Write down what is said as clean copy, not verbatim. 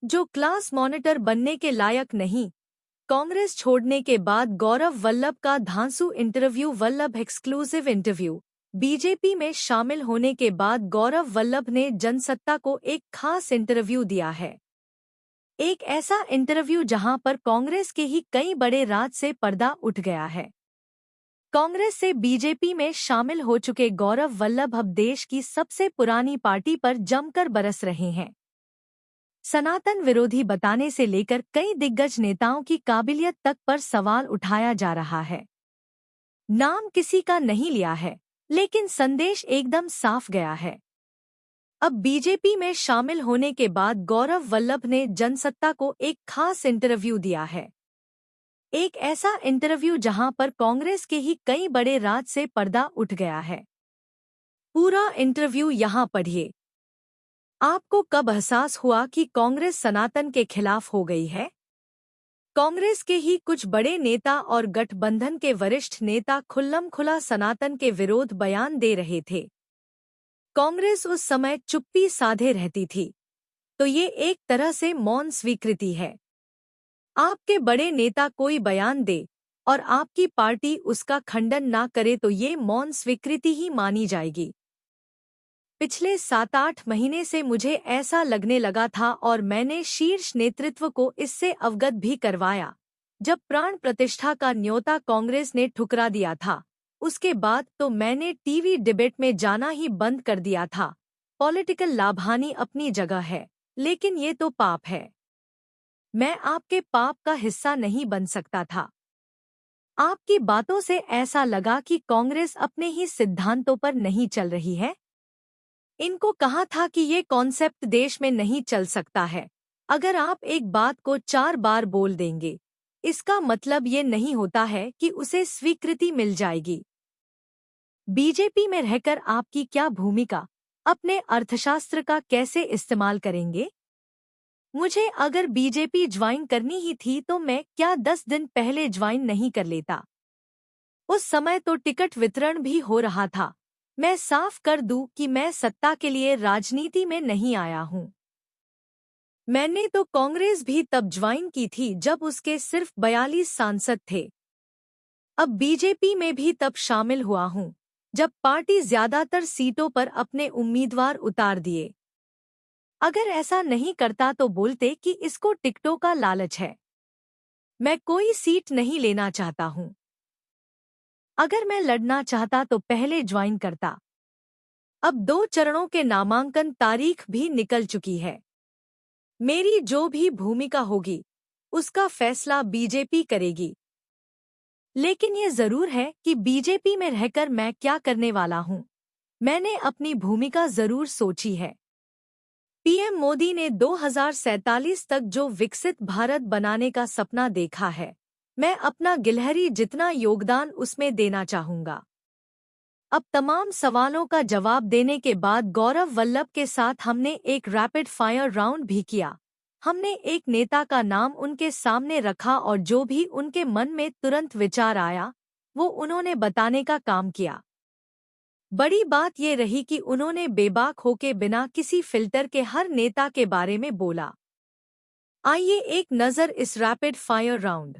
जो class monitor बनने के लायक नहीं। कांग्रेस छोड़ने के बाद गौरव वल्लभ का धांसू interview. Vallabh exclusive interview. BJP में शामिल होने के बाद गौरव वल्लभ ने जनसत्ता को एक खास इंटरव्यू दिया है। एक ऐसा इंटरव्यू जहां पर कांग्रेस के ही कई बड़े राज से पर्दा उठ गया है। कांग्रेस से बीजेपी में शामिल हो चुके गौरव वल्लभ अब देश की सबसे पुरानी पार्टी पर जमकर बरस रहे हैं। सनातन विरोधी बताने से लेकर कई दिग्गज नेताओं की काबिलियत तक पर सवाल उठाया जा रहा है। नाम किसी का नहीं लिया है, लेकिन संदेश एकदम साफ गया है। अब बीजेपी में शामिल होने के बाद गौरव वल्लभ ने जनसत्ता को एक खास इंटरव्यू दिया है। एक ऐसा इंटरव्यू जहां पर कांग्रेस के ही कई बड़े राज से पर्दा उठ गया है। पूरा इंटरव्यू यहां पढ़िए। आपको कब एहसास हुआ कि कांग्रेस सनातन के खिलाफ हो गई है? कांग्रेस के ही कुछ बड़े नेता और गठबंधन के वरिष्ठ नेता खुल्लम-खुला सनातन के विरोध बयान दे रहे थे। कांग्रेस उस समय चुप्पी साधे रहती थी, तो ये एक तरह से मौन स्वीकृति है। आपके बड़े नेता कोई बयान दे और आपकी पार्टी उसका खंडन ना करे तो ये मौन स्वीकृति ही मानी जाएगी। पिछले 7-8 महीने से मुझे ऐसा लगने लगा था और मैंने शीर्ष नेतृत्व को इससे अवगत भी करवाया। जब प्राण प्रतिष्ठा का न्योता कांग्रेस ने ठुकरा दिया था, उसके बाद तो मैंने टीवी डिबेट में जाना ही बंद कर दिया था। पॉलिटिकल लाभानी अपनी जगह है, लेकिन ये तो पाप है। मैं आपके पाप का हिस्सा नहीं बन सकता था। आपकी बातों से ऐसा लगा कि कांग्रेस अपने ही सिद्धांतों पर नहीं चल रही है। इनको कहा था कि ये कॉन्सेप्ट देश में नहीं चल सकता है। अगर आप एक बात को 4 बार बोल देंगे, इसका मतलब ये नहीं होता है कि उसे स्वीकृति मिल जाएगी। बीजेपी में रहकर आपकी क्या भूमिका, अपने अर्थशास्त्र का कैसे इस्तेमाल करेंगे? मुझे अगर बीजेपी ज्वाइन करनी ही थी तो मैं क्या 10 दिन पहले ज्वाइन नहीं कर लेता? उस समय तो टिकट वितरण भी हो रहा था। मैं साफ कर दूं कि मैं सत्ता के लिए राजनीति में नहीं आया हूं। मैंने तो कांग्रेस भी तब ज्वाइन की थी जब उसके सिर्फ 42 सांसद थे। अब बीजेपी में भी तब शामिल हुआ हूं, जब पार्टी ज्यादातर सीटों पर अपने उम्मीदवार उतार दिए। अगर ऐसा नहीं करता तो बोलते कि इसको टिकटों का लालच है। मैं कोई सीट नहीं लेना चाहता हूं। अगर मैं लड़ना चाहता तो पहले ज्वाइन करता। अब 2 चरणों के नामांकन तारीख भी निकल चुकी है। मेरी जो भी भूमिका होगी, उसका फैसला बीजेपी करेगी। लेकिन ये जरूर है कि बीजेपी में रहकर मैं क्या करने वाला हूं। मैंने अपनी भूमिका जरूर सोची है। पीएम मोदी ने 2047 तक जो विकसित भारत बनाने का सपना देखा है, मैं अपना गिलहरी जितना योगदान उसमें देना चाहूंगा। अब तमाम सवालों का जवाब देने के बाद गौरव वल्लभ के साथ हमने एक रैपिड फायर राउंड भी किया। हमने एक नेता का नाम उनके सामने रखा और जो भी उनके मन में तुरंत विचार आया, वो उन्होंने बताने का काम किया। बड़ी बात ये रही कि उन्होंने बेबाक होके बिना किसी फिल्टर के हर नेता के बारे में बोला। आइए एक नज़र इस रैपिड फायर राउंड